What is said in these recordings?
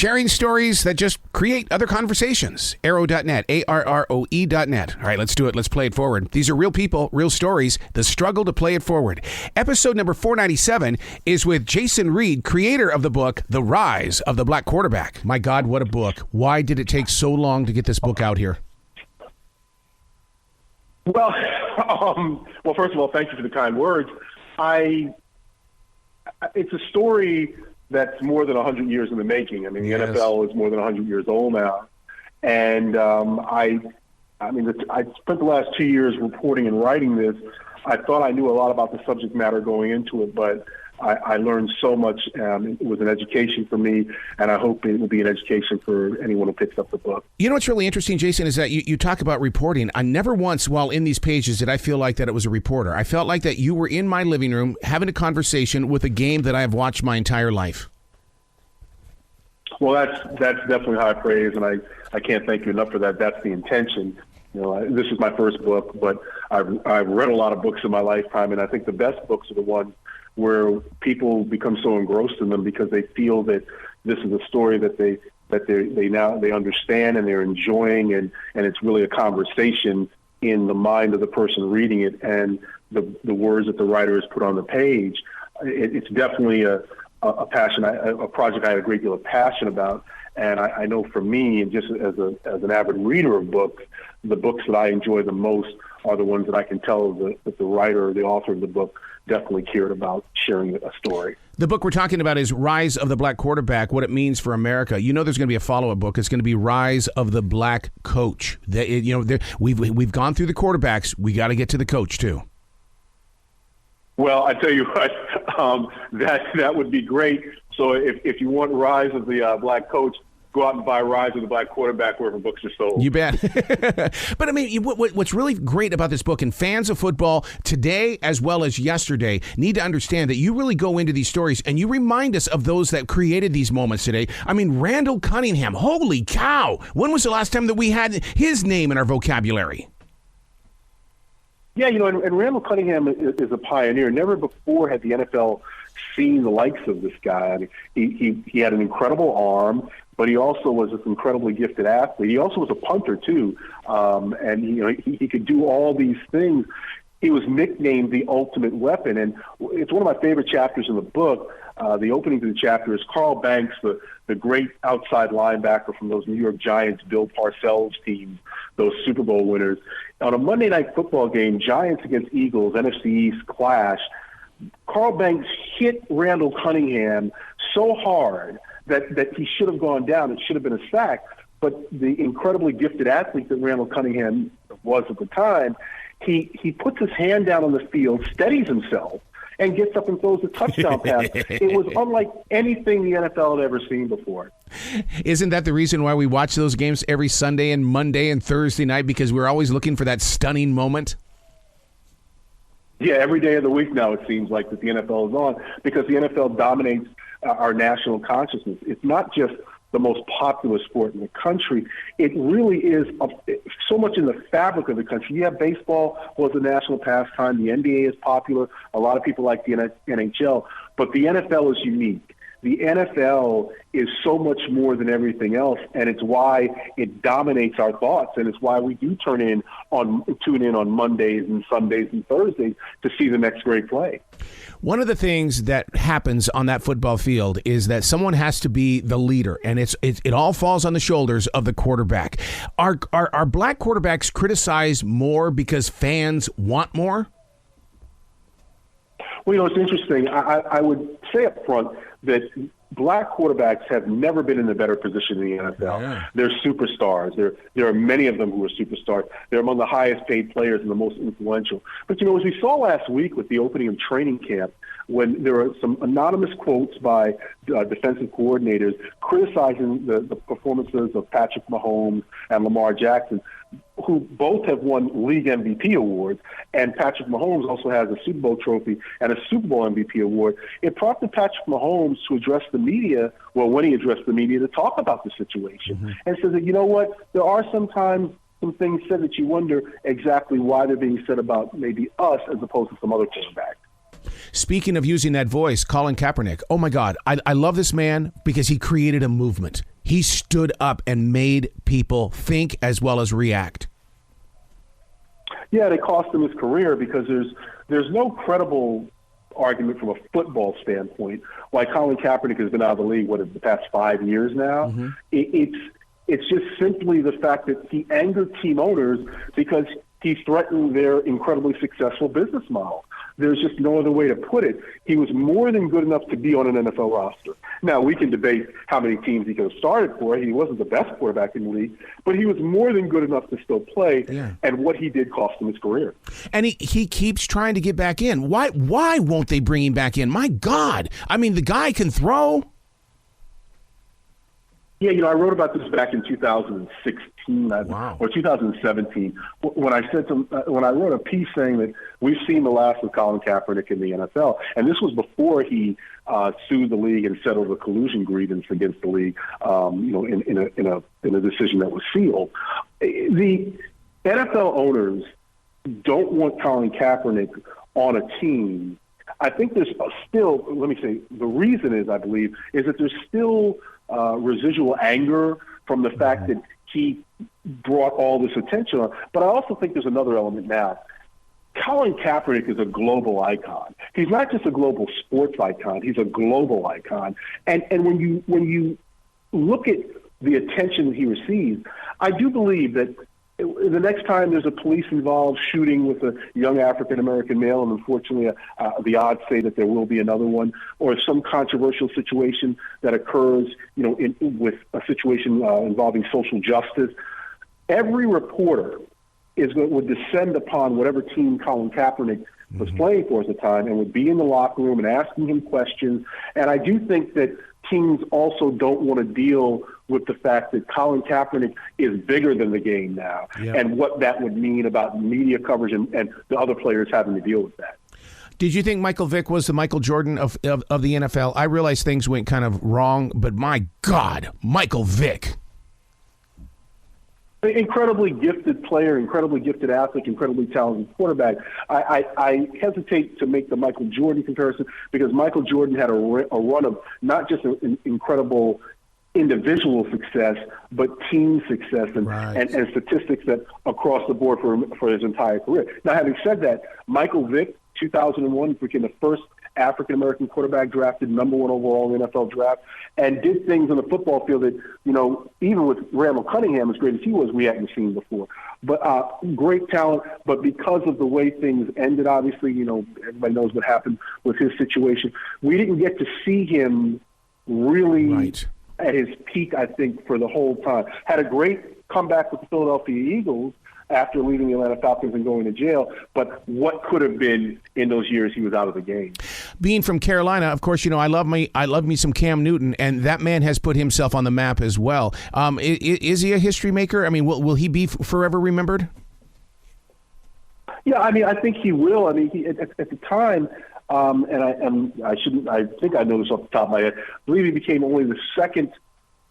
sharing stories that just create other conversations. Arrow.net, ARROE.net. All right, let's do it. Let's play it forward. These are real people, real stories, the struggle to play it forward. Episode number 497 is with Jason Reid, creator of the book, The Rise of the Black Quarterback. My God, what a book. Why did it take so long to get this book out here? Well, first of all, thank you for the kind words. It's a story that's more than 100 years in the making. I mean, the NFL is more than 100 years old now. And I spent the last 2 years reporting and writing this. I thought I knew a lot about the subject matter going into it, but I learned so much. It was an education for me, and I hope it will be an education for anyone who picks up the book. You know what's really interesting, Jason, is that you talk about reporting. I never once, while in these pages, did I feel like that it was a reporter. I felt like that you were in my living room having a conversation with a game that I have watched my entire life. Well, that's definitely high praise, and I can't thank you enough for that. That's the intention. You know, this is my first book, but I've read a lot of books in my lifetime, and I think the best books are the ones where people become so engrossed in them because they feel that this is a story that they understand and they're enjoying, and it's really a conversation in the mind of the person reading it, and the words that the writer has put on the page. It's definitely a passion, a project I have a great deal of passion about. And I know for me, and just as an avid reader of books, the books that I enjoy the most are the ones that I can tell that the writer or the author of the book definitely cared about sharing a story. The book we're talking about is Rise of the Black Quarterback, what it means for America. You know there's going to be a follow-up book. It's going to be Rise of the Black Coach. We've gone through the quarterbacks. We got to get to the coach, too. Well, I tell you what, that would be great. So if you want Rise of the Black Coach, go out and buy Rise of the Black Quarterback wherever books are sold. You bet. But I mean, what's really great about this book, and fans of football today as well as yesterday need to understand that you really go into these stories and you remind us of those that created these moments today. I mean, Randall Cunningham, holy cow. When was the last time that we had his name in our vocabulary? Yeah, and Randall Cunningham is a pioneer. Never before had the NFL seen the likes of this guy. I mean, he had an incredible arm, but he also was an incredibly gifted athlete. He also was a punter too, and he could do all these things. He was nicknamed the ultimate weapon, and it's one of my favorite chapters in the book. The opening to the chapter is Carl Banks, the great outside linebacker from those New York Giants, Bill Parcells teams, those Super Bowl winners. On a Monday night football game, Giants against Eagles, NFC East clash, Carl Banks hit Randall Cunningham so hard that he should have gone down. It should have been a sack. But the incredibly gifted athlete that Randall Cunningham was at the time, he puts his hand down on the field, steadies himself, and gets up and throws a touchdown pass. It was unlike anything the NFL had ever seen before. Isn't that the reason why we watch those games every Sunday and Monday and Thursday night? Because we're always looking for that stunning moment? Yeah, every day of the week now it seems like that the NFL is on, because the NFL dominates our national consciousness. It's not just the most popular sport in the country. It really is so much in the fabric of the country. Yeah, baseball was a national pastime. The NBA is popular. A lot of people like the NHL. But the NFL is unique. The NFL is so much more than everything else, and it's why it dominates our thoughts, and it's why we do tune in on Mondays and Sundays and Thursdays to see the next great play. One of the things that happens on that football field is that someone has to be the leader, and it all falls on the shoulders of the quarterback. Are black quarterbacks criticized more because fans want more? Well, it's interesting. I would say up front that black quarterbacks have never been in a better position in the NFL. Yeah. They're superstars. There are many of them who are superstars. They're among the highest paid players and the most influential. But, as we saw last week with the opening of training camp, when there were some anonymous quotes by defensive coordinators criticizing the performances of Patrick Mahomes and Lamar Jackson, who both have won league MVP awards, and Patrick Mahomes also has a Super Bowl trophy and a Super Bowl MVP award. It prompted Patrick Mahomes to address the media, when he addressed the media, to talk about the situation, and said that, there are sometimes some things said that you wonder exactly why they're being said about maybe us as opposed to some other quarterback. Speaking of using that voice, Colin Kaepernick. Oh, my God. I love this man because he created a movement. he stood up and made people think as well as react. Yeah, it cost him his career because there's no credible argument from a football standpoint why Colin Kaepernick has been out of the league, the past 5 years now. Mm-hmm. It's just simply the fact that he angered team owners because he threatened their incredibly successful business model. There's just no other way to put it. He was more than good enough to be on an NFL roster. Now, we can debate how many teams he could have started for. He wasn't the best quarterback in the league, but he was more than good enough to still play, and what he did cost him his career. And he keeps trying to get back in. Why won't they bring him back in? My God. I mean, the guy can throw. Yeah, I wrote about this back in 2016 or 2017 when I wrote a piece saying that we've seen the last of Colin Kaepernick in the NFL, and this was before he sued the league and settled a collusion grievance against the league, in a decision that was sealed. The NFL owners don't want Colin Kaepernick on a team. I think there's still, let me say, the reason is, I believe, is that there's still residual anger from the fact that he brought all this attention on. But I also think there's another element now. Colin Kaepernick is a global icon. He's not just a global sports icon. He's a global icon. And when you look at the attention he receives, I do believe that the next time there's a police-involved shooting with a young African-American male, and unfortunately the odds say that there will be another one, or some controversial situation that occurs, with a situation involving social justice, every reporter would descend upon whatever team Colin Kaepernick was playing for at the time and would be in the locker room and asking him questions. And I do think that teams also don't want to deal with the fact that Colin Kaepernick is bigger than the game now, and what that would mean about media coverage and the other players having to deal with that. Did you think Michael Vick was the Michael Jordan of the NFL? I realize things went kind of wrong, but my God, Michael Vick. Incredibly gifted player, incredibly gifted athlete, incredibly talented quarterback. I hesitate to make the Michael Jordan comparison because Michael Jordan had a run of not just an incredible individual success, but team success and statistics that across the board for his entire career. Now, having said that, Michael Vick, 2001, became the first African-American quarterback drafted number one overall in the NFL draft, and did things on the football field that, even with Randall Cunningham, as great as he was, we hadn't seen before. But great talent, but because of the way things ended, obviously, everybody knows what happened with his situation. We didn't get to see him really at his peak, I think, for the whole time. Had a great comeback with the Philadelphia Eagles after leaving the Atlanta Falcons and going to jail, but what could have been in those years he was out of the game. Being from Carolina, of course, I love me some Cam Newton, and that man has put himself on the map as well. Is he a history maker? I mean, will he be forever remembered? Yeah, I mean, I think he will. I mean, he, at the time, I think I know this off the top of my head, I believe he became only the second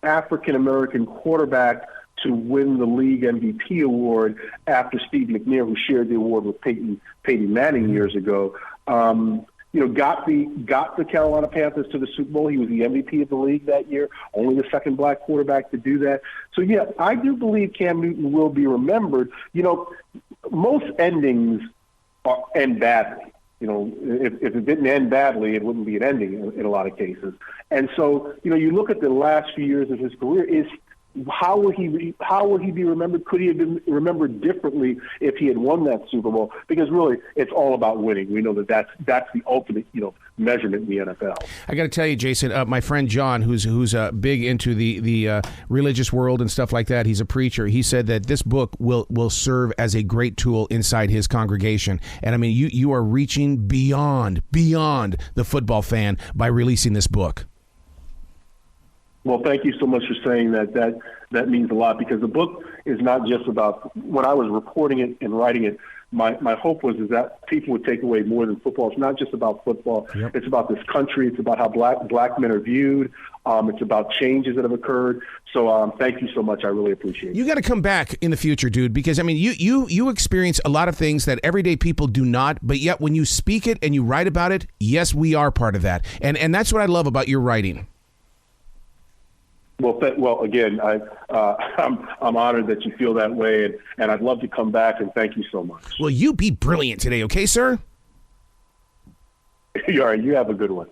African-American quarterback to win the league MVP award after Steve McNair, who shared the award with Peyton Manning years ago. Got the Carolina Panthers to the Super Bowl. He was the MVP of the league that year, only the second black quarterback to do that. So, yeah, I do believe Cam Newton will be remembered. Most endings end badly. If it didn't end badly, it wouldn't be an ending in a lot of cases. And so, you look at the last few years of his career, how will he be remembered? Could he have been remembered differently if he had won that Super Bowl? Because really, it's all about winning. We know that's the ultimate measurement in the NFL. I got to tell you, Jason, my friend John, who's big into the religious world and stuff like that, he's a preacher. He said that this book will serve as a great tool inside his congregation. And I mean, you are reaching beyond the football fan by releasing this book. Well, thank you so much for saying that. That means a lot, because the book is not just about, when I was reporting it and writing it, my hope was that people would take away more than football. It's not just about football. Yep. It's about this country. It's about how black men are viewed. It's about changes that have occurred. So thank you so much. I really appreciate it. You got to come back in the future, dude, because, I mean, you experience a lot of things that everyday people do not, but yet when you speak it and you write about it, yes, we are part of that. And that's what I love about your writing. Well, again, I'm honored that you feel that way, and I'd love to come back, and thank you so much. Well, you be brilliant today, okay, sir? All right, you have a good one.